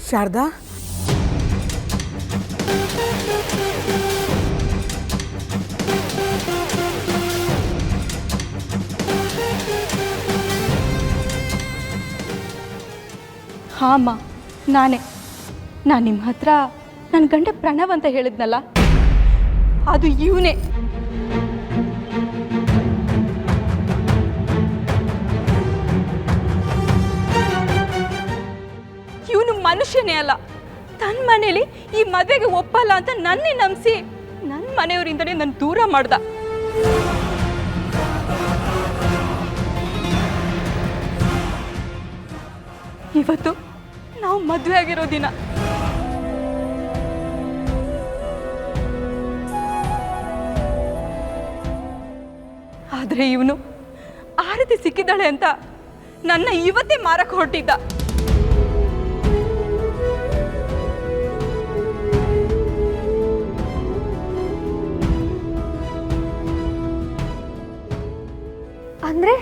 ಶಾರದಾ, ಹಾಂ ಅಮ್ಮ, ನಾನು ನಿಮ್ಮ ಹತ್ರ ನನ್ನ ಗಂಡ ಪ್ರಣವ್ ಅಂತ ಹೇಳಿದ್ನಲ್ಲ, ಅದು ಇವನೇ. ಇವನು ಮನುಷ್ಯನೇ ಅಲ್ಲ. ತನ್ನ ಮನೇಲಿ ಈ ಮದುವೆಗೆ ಒಪ್ಪಲ್ಲ ಅಂತ ನನ್ನೇ ನಂಬಿಸಿ ನನ್ನ ಮನೆಯವರಿಂದನೇ ನನ್ನ ದೂರ ಮಾಡ್ದ. ಇವತ್ತು ನಾವು ಮದುವೆ ಆಗಿರೋ ದಿನ. ಆದ್ರೆ ಇವನು ಆರತಿ ಸಿಕ್ಕಿದ್ದಾಳೆ ಅಂತ ನನ್ನ ಇವತ್ತೇ ಮಾರಕ್ಕೆ ಹೊರಟಿದ್ದ. ಅಂದ್ರೆ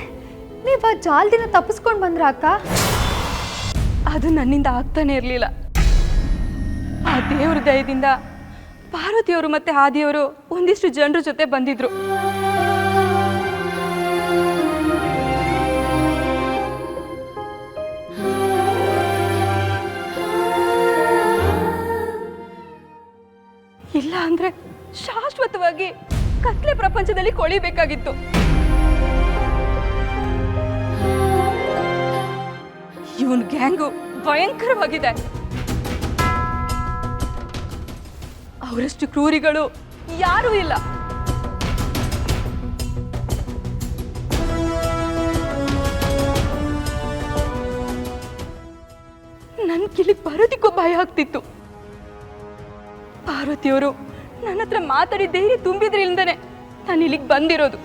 ನೀವು ಆ ಜಾಲ್ದಿನ ತಪ್ಪಿಸ್ಕೊಂಡು ಬಂದ್ರ ಅಕ್ಕ? ಅದು ನನ್ನಿಂದ ಆಗ್ತಾನೆ ಇರಲಿಲ್ಲ. ಆ ದೇವ್ರ ದಯದಿಂದ ಪಾರ್ವತಿಯವರು ಮತ್ತೆ ಆದಿಯವರು ಒಂದಿಷ್ಟು ಜನರ ಜೊತೆ ಬಂದಿದ್ರು. ಇಲ್ಲ ಅಂದ್ರೆ ಶಾಶ್ವತವಾಗಿ ಕತ್ಲೆ ಪ್ರಪಂಚದಲ್ಲಿ ಕೊಳಿಬೇಕಾಗಿತ್ತು. ಇವನ್ ಗ್ಯಾಂಗು ಭಯಂಕರವಾಗಿದೆ. ಅವರಷ್ಟು ಕ್ರೂರಿಗಳು ಯಾರೂ ಇಲ್ಲ. ನನ್ ಕಿಲಿ ಪಾರ್ವತಿಗೂ ಭಯ ಆಗ್ತಿತ್ತು. ಪಾರ್ವತಿಯವರು ನನ್ನ ಹತ್ರ ಮಾತಾಡಿ ಧೈರ್ಯ ತುಂಬಿದ್ರಿಂದನೇ ನಾನು ಇಲ್ಲಿಗೆ ಬಂದಿರೋದು.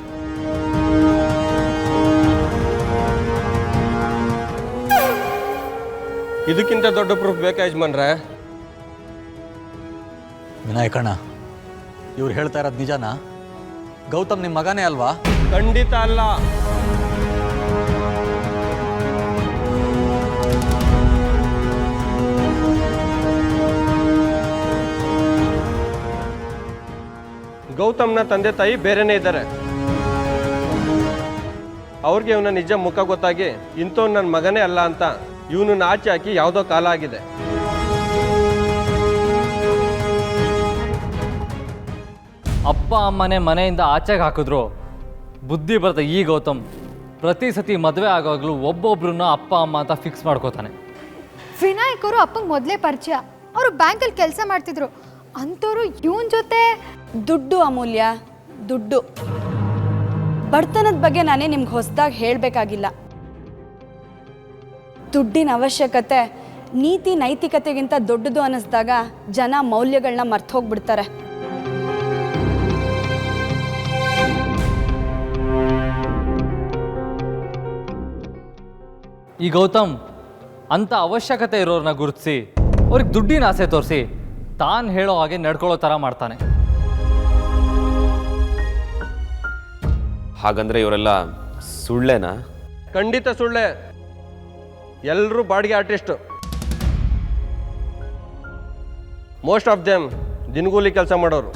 ಇದಕ್ಕಿಂತ ದೊಡ್ಡ ಪ್ರೂಫ್ ಬೇಕಾ ಯಜಮಾನ್ರೆ? ವಿನಾಯಕಣ್ಣ, ಇವ್ರು ಹೇಳ್ತಾ ಇರೋದು ನಿಜನಾ? ಗೌತಮ್ ನಿಮ್ಮ ಮಗನೇ ಅಲ್ವಾ? ಖಂಡಿತ ಅಲ್ಲ. ಗೌತಮ್ನ ತಂದೆ ತಾಯಿ ಬೇರೆನೇ ಇದ್ದಾರೆ. ಅವ್ರಿಗೆ ಇವನ ನಿಜ ಮುಖ ಗೊತ್ತಾಗಿ ಇಂಥವ್ನು ನನ್ನ ಮಗನೇ ಅಲ್ಲ ಅಂತ ಇವನನ್ನ ಆಚೆ ಹಾಕಿ ಯಾವುದೋ ಕಾಲ ಆಗಿದೆ. ಅಪ್ಪ ಅಮ್ಮನೇ ಮನೆಯಿಂದ ಆಚೆಗೆ ಹಾಕಿದ್ರು ಬುದ್ಧಿ ಬರುತ್ತೆ. ಈ ಗೌತಮ್ ಪ್ರತಿ ಸತಿ ಮದುವೆ ಆಗೋಗ್ಲೂ ಒಬ್ಬೊಬ್ರನ್ನ ಅಪ್ಪ ಅಮ್ಮ ಅಂತ ಫಿಕ್ಸ್ ಮಾಡ್ಕೋತಾನೆ. ವಿನಾಯಕ್ ಅವರು ಅಪ್ಪಂಗೆ ಮೊದಲೇ ಪರಿಚಯ. ಅವರು ಬ್ಯಾಂಕಲ್ಲಿ ಕೆಲಸ ಮಾಡ್ತಿದ್ರು. ಅಂಥವ್ರು ಇವನ್ ಜೊತೆ ದುಡ್ಡು ಅಮೂಲ್ಯ, ದುಡ್ಡು. ಬಡತನದ ಬಗ್ಗೆ ನಾನೇ ನಿಮ್ಗೆ ಹೊಸದಾಗಿ ಹೇಳಬೇಕಾಗಿಲ್ಲ. ದುಡ್ಡಿನ ಅವಶ್ಯಕತೆ ನೀತಿ ನೈತಿಕತೆಗಿಂತ ದೊಡ್ಡದು ಅನ್ನಿಸ್ದಾಗ ಜನ ಮೌಲ್ಯಗಳನ್ನ ಮರ್ತು ಹೋಗ್ಬಿಡ್ತಾರೆ. ಈ ಗೌತಮ್ ಅಂಥ ಅವಶ್ಯಕತೆ ಇರೋರನ್ನ ಗುರುತಿಸಿ ಅವ್ರಿಗೆ ದುಡ್ಡಿನ ಆಸೆ ತೋರಿಸಿ ತಾನು ಹೇಳೋ ಹಾಗೆ ನಡ್ಕೊಳ್ಳೋ ಥರ ಮಾಡ್ತಾನೆ. ಹಾಗಂದ್ರೆ ಇವರೆಲ್ಲ ಸುಳ್ಳೇನಾ? ಖಂಡಿತ ಸುಳ್ಳೆ. ಎಲ್ಲರೂ ಬಾಡಿಗೆ ಆರ್ಟಿಸ್ಟು. ಮೋಸ್ಟ್ ಆಫ್ ದೆಮ್ ದಿನಗೂಲಿ ಕೆಲಸ ಮಾಡೋರು.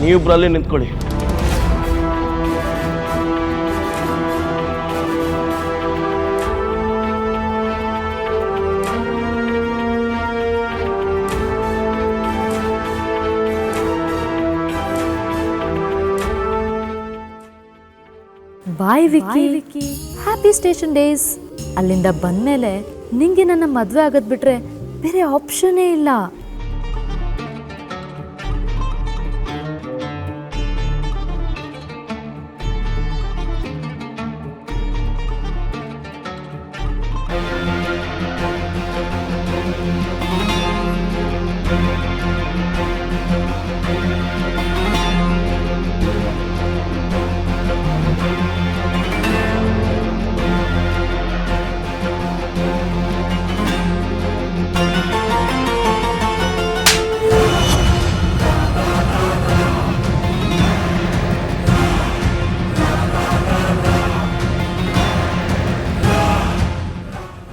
ನೀವಿಬ್ಬರಲ್ಲಿ ನಿಂತ್ಕೊಳ್ಳಿ. ಬಾಯ್ ವಿಕ್ಕಿ, ಹ್ಯಾಪಿ ಸ್ಟೇಷನ್ ಡೇಸ್. ಅಲ್ಲಿಂದ ಬಂದ್ಮೇಲೆ ನಿಂಗೆ ನನ್ನ ಮದುವೆ ಆಗೋದ್ ಬಿಟ್ರೆ ಬೇರೆ ಆಪ್ಷನ್ನೇ ಇಲ್ಲ.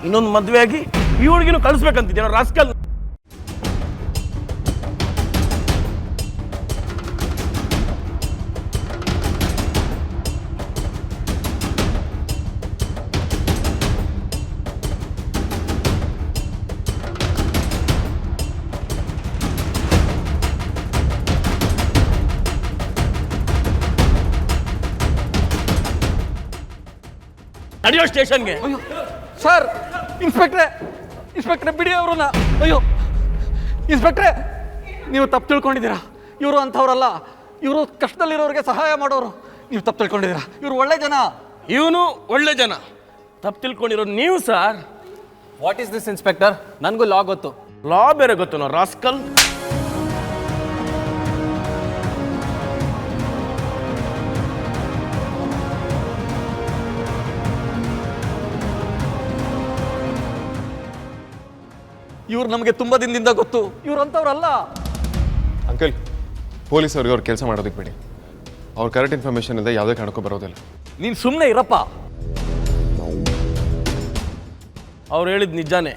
ಇನ್ನೊಂದು ಮದುವೆ ಆಗಿ ಈ ಹುಡುಗಿನೂ ಕಳಿಸ್ಬೇಕಂತಿದ್ದೀರ ರಾಸ್ಕಲ್. ನಡೆಯೋ ಸ್ಟೇಷನ್ಗೆ. ಸರ್, ಇನ್ಸ್ಪೆಕ್ಟ್ರೆ ಬಿಡಿ ಅವ್ರನ್ನ. ಅಯ್ಯೋ ಇನ್ಸ್ಪೆಕ್ಟ್ರೆ, ನೀವು ತಪ್ಪು ತಿಳ್ಕೊಂಡಿದ್ದೀರಾ. ಇವರು ಅಂಥವ್ರಲ್ಲ, ಇವರು ಕಷ್ಟದಲ್ಲಿರೋರಿಗೆ ಸಹಾಯ ಮಾಡೋರು. ನೀವು ತಪ್ಪು ತಿಳ್ಕೊಂಡಿದ್ದೀರಾ, ಇವರು ಒಳ್ಳೆ ಜನ. ಇವನು ಒಳ್ಳೆ ಜನ. ತಪ್ಪು ತಿಳ್ಕೊಂಡಿರೋದು ನೀವು sir. What is this inspector? ನನಗೂ ಲಾ ಗೊತ್ತು. ಲಾ ಬೇರೆ ಗೊತ್ತು ರಾಸ್ಕಲ್. ಇವ್ರು ನಮಗೆ ತುಂಬ ದಿನದಿಂದ ಗೊತ್ತು. ಇವ್ರು ಅಂಥವ್ರಲ್ಲ. ಅಂಕಲ್, ಪೊಲೀಸವ್ರಿಗೆ ಅವ್ರು ಕೆಲಸ ಮಾಡೋದಕ್ಕೆ ಬಿಡಿ. ಅವ್ರು ಕರೆಕ್ಟ್ ಇನ್ಫಾರ್ಮೇಷನ್ ಇದೆ, ಯಾವುದೇ ಕಾರಣಕ್ಕೂ ಬರೋದಿಲ್ಲ. ನೀನು ಸುಮ್ಮನೆ ಇರಪ್ಪ. ಅವ್ರು ಹೇಳಿದ ನಿಜಾನೇ.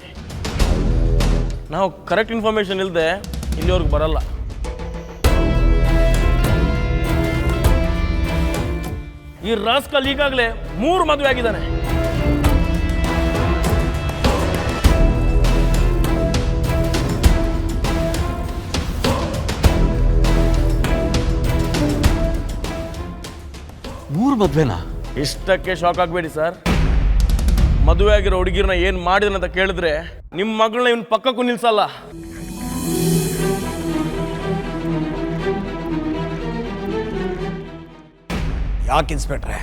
ನಾವು ಕರೆಕ್ಟ್ ಇನ್ಫಾರ್ಮೇಷನ್ ಇಲ್ಲದೆ ಇಲ್ಲಿವರೆಗೆ ಬರಲ್ಲ. ಈ ರಾಸ್ಕಲ್ ಈಗಾಗಲೇ 3 ಮದುವೆ ಆಗಿದ್ದಾನೆ. ಮೂರು ಮದುವೆನಾ? ಇಷ್ಟಕ್ಕೆ ಶಾಕ್ ಆಗಬೇಡಿ ಸರ್. ಮದುವೆ ಆಗಿರೋ ಹುಡುಗಿರನ್ನ ಏನು ಮಾಡಿದನ ಅಂತ ಕೇಳಿದ್ರೆ ನಿಮ್ಮ ಮಗಳನ್ನ ಇವನ್ ಪಕ್ಕಕ್ಕೂ ನಿಲ್ಸಲ್ಲ. ಯಾಕೆ ಇನ್ಸ್ಪೆಕ್ಟ್ರೆ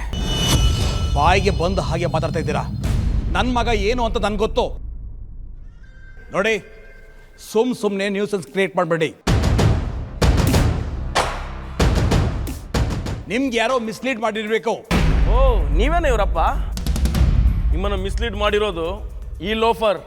ಬಾಯಿಗೆ ಬಂದು ಹಾಗೆ ಮಾತಾಡ್ತಾ ಇದ್ದೀರಾ? ನನ್ನ ಮಗ ಏನು ಅಂತ ನನ್ಗೆ ಗೊತ್ತು. ನೋಡಿ, ಸುಮ್ಮನೆ ನ್ಯೂಸೆನ್ಸ್ ಕ್ರಿಯೇಟ್ ಮಾಡಬೇಡಿ. ನಿಮ್ಗೆ ಯಾರೋ ಮಿಸ್ಲೀಡ್ ಮಾಡಿರ್ಬೇಕು. ಓ, ನೀವೇನೇ ಇವರಪ್ಪ? ನಿಮ್ಮನ್ನು ಮಿಸ್ಲೀಡ್ ಮಾಡಿರೋದು ಈ ಲೋಫರ್